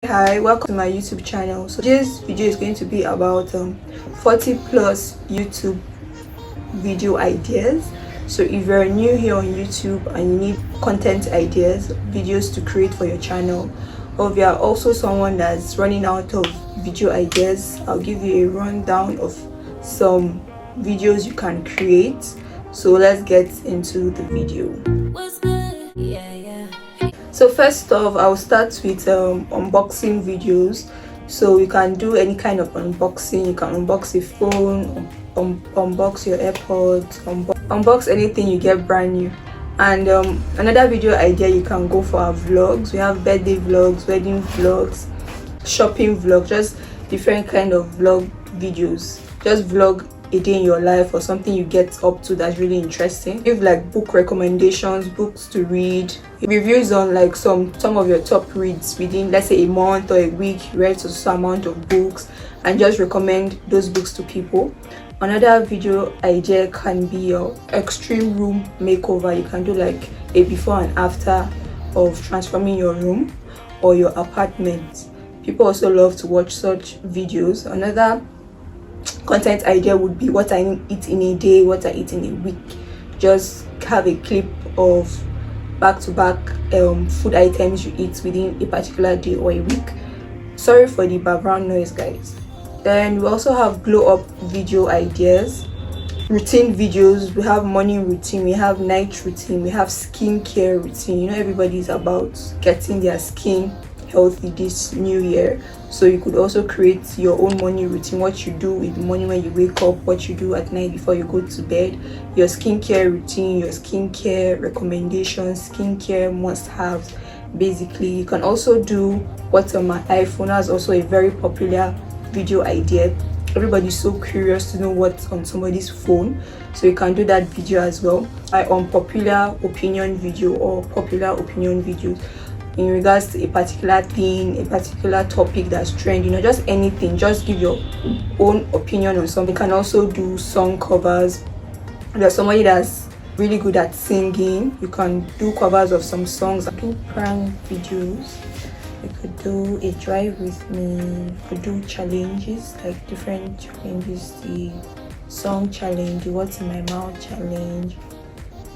Hi, welcome to my YouTube channel. So this video is going to be about 40 plus YouTube video ideas. So if you're new here on YouTube and you need content ideas, videos to create for your channel, or if you are also someone that's running out of video ideas, I'll give you a rundown of some videos you can create. So let's get into the video. So first off, I'll start with unboxing videos. So you can do any kind of unboxing. You can unbox a phone, unbox your AirPods, unbox anything you get brand new. And another video idea, you can go for our vlogs. We have birthday vlogs, wedding vlogs, shopping vlogs, just different kind of vlog videos. Just vlog a day in your life or something you get up to that's really interesting. Give like book recommendations, books to read, reviews on like some of your top reads within, let's say, a month or a week. You read some amount of books and just recommend those books to people. Another video idea can be your extreme room makeover. You can do like a before and after of transforming your room or your apartment. People also love to watch such videos. Another content idea would be what I eat in a day, what I eat in a week. Just have a clip of back-to-back food items you eat within a particular day or a week. Sorry for the background noise, guys. Then we also have glow up video ideas, routine videos. We have morning routine, we have night routine, we have skincare routine. You know, everybody's about getting their skin healthy this new year, so you could also create your own morning routine, what you do in the morning when you wake up, what you do at night before you go to bed, your skincare routine, your skincare recommendations, skincare must-haves. Basically, you can also do what's on my iPhone. That's also a very popular video idea. Everybody's so curious to know what's on somebody's phone, so you can do that video as well. I unpopular opinion video or popular opinion videos in regards to a particular thing, a particular topic that's trending, just anything. Just give your own opinion on something. You can also do song covers. If you're somebody that's really good at singing, you can do covers of some songs. Do prank videos. You could do a drive with me. You could do challenges, like different challenges, the song challenge, the what's in my mouth challenge.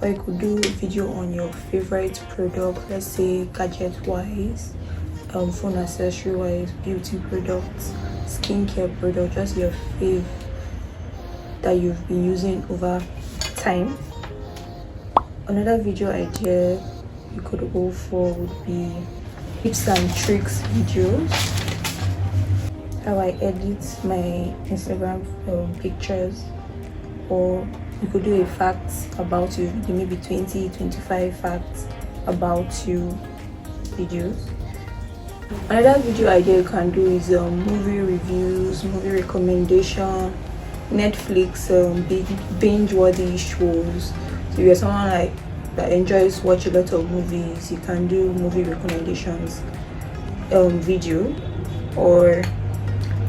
Or you could do a video on your favorite product, let's say gadget wise, phone accessory wise, beauty products, skincare products, just your fave that you've been using over time. Another video idea you could go for would be tips and tricks videos, how I edit my Instagram pictures. Or you could do a facts about you, maybe 20-25 facts about you videos. Another video idea you can do is movie reviews, movie recommendation, Netflix binge worthy shows. So if you're someone like that enjoys watching a lot of movies, you can do movie recommendations video. Or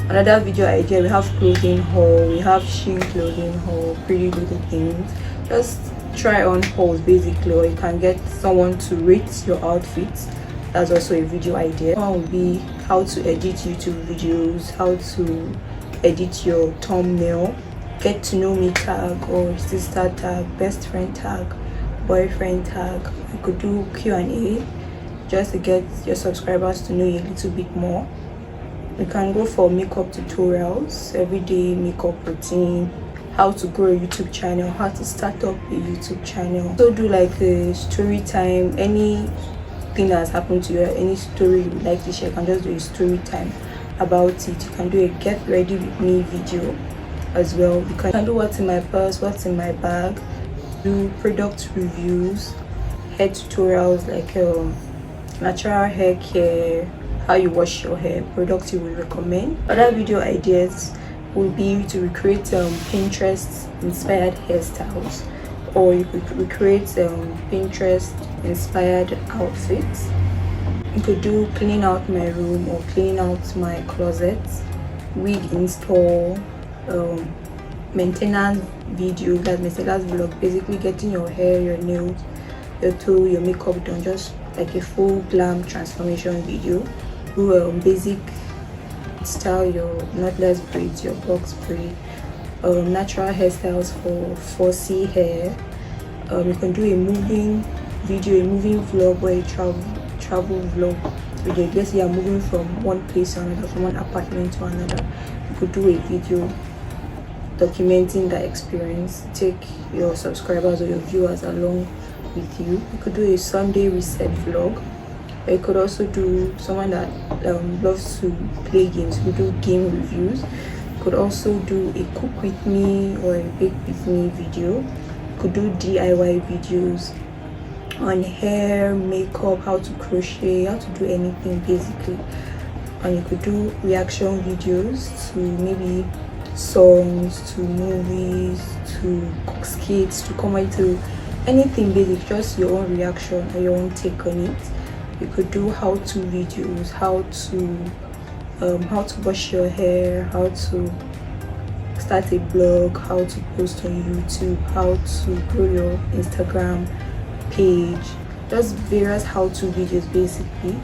another video idea, we have clothing haul, we have Shein clothing haul, pretty little things. Just try on hauls basically, or you can get someone to rate your outfits. That's also a video idea. One would be how to edit YouTube videos, how to edit your thumbnail, get to know me tag or sister tag, best friend tag, boyfriend tag. You could do Q&A just to get your subscribers to know you a little bit more. You can go for makeup tutorials, everyday makeup routine, how to grow a YouTube channel, how to start up a YouTube channel. So do like a story time, anything that's happened to you, any story you would like to share, you can just do a story time about it. You can do a get ready with me video as well. You can do what's in my purse, what's in my bag, do product reviews, hair tutorials like natural hair care, how you wash your hair, products you will recommend. Other video ideas will be to recreate Pinterest inspired hairstyles, or you could recreate Pinterest inspired outfits. You could do cleaning out my room or cleaning out my closet, wig install, maintenance video, that maintenance vlog, basically getting your hair, your nails, your toe, your makeup done, just like a full glam transformation video. do basic style, your knotless braids, your box braid, natural hairstyles for 4C hair. You can do a moving video, a moving vlog, or a travel vlog video. Let's say you're moving from one place to another, from one apartment to another. You could do a video documenting that experience. Take your subscribers or your viewers along with you. You could do a Sunday reset vlog. Or you could also do someone that loves to play games. You could do game reviews. You could also do a cook with me or a bake with me video. You could do DIY videos on hair, makeup, how to crochet, how to do anything basically. And you could do reaction videos to maybe songs, to movies, to skits, to comedy, to anything basic, just your own reaction or your own take on it. You could do how-to videos, how to wash your hair, how to start a blog, how to post on YouTube, how to grow your Instagram page, just various how-to videos basically.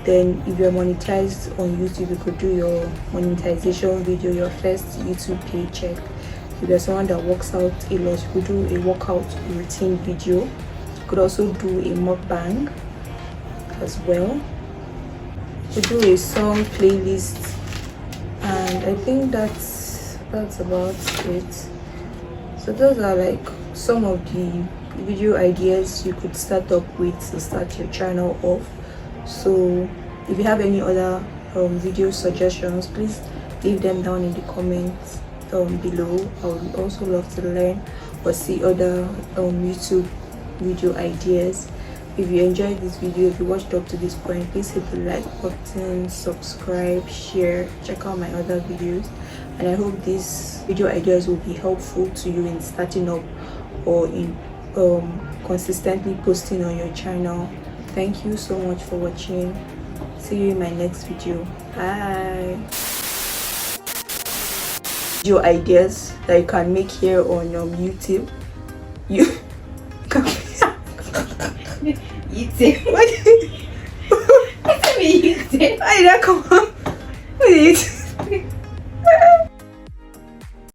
Then if you're monetized on YouTube, you could do your monetization video, your first YouTube paycheck. If you're someone that works out a lot, you could do a workout routine video. You could also do a mukbang as well. You could do a song playlist, and I think that's about it. So those are like some of the video ideas you could start up with to start your channel off. So if you have any other video suggestions, please leave them down in the comments below. I would also love to learn or see other YouTube video ideas. If you enjoyed this video, if you watched up to this point, please hit the like button, subscribe, share, check out my other videos, and I hope these video ideas will be helpful to you in starting up or in consistently posting on your channel. Thank you so much for watching. See you in my next video. Bye. Video ideas that you can make here on YouTube. You can YouTube. What? What do you mean YouTube? Why did that come on? What did you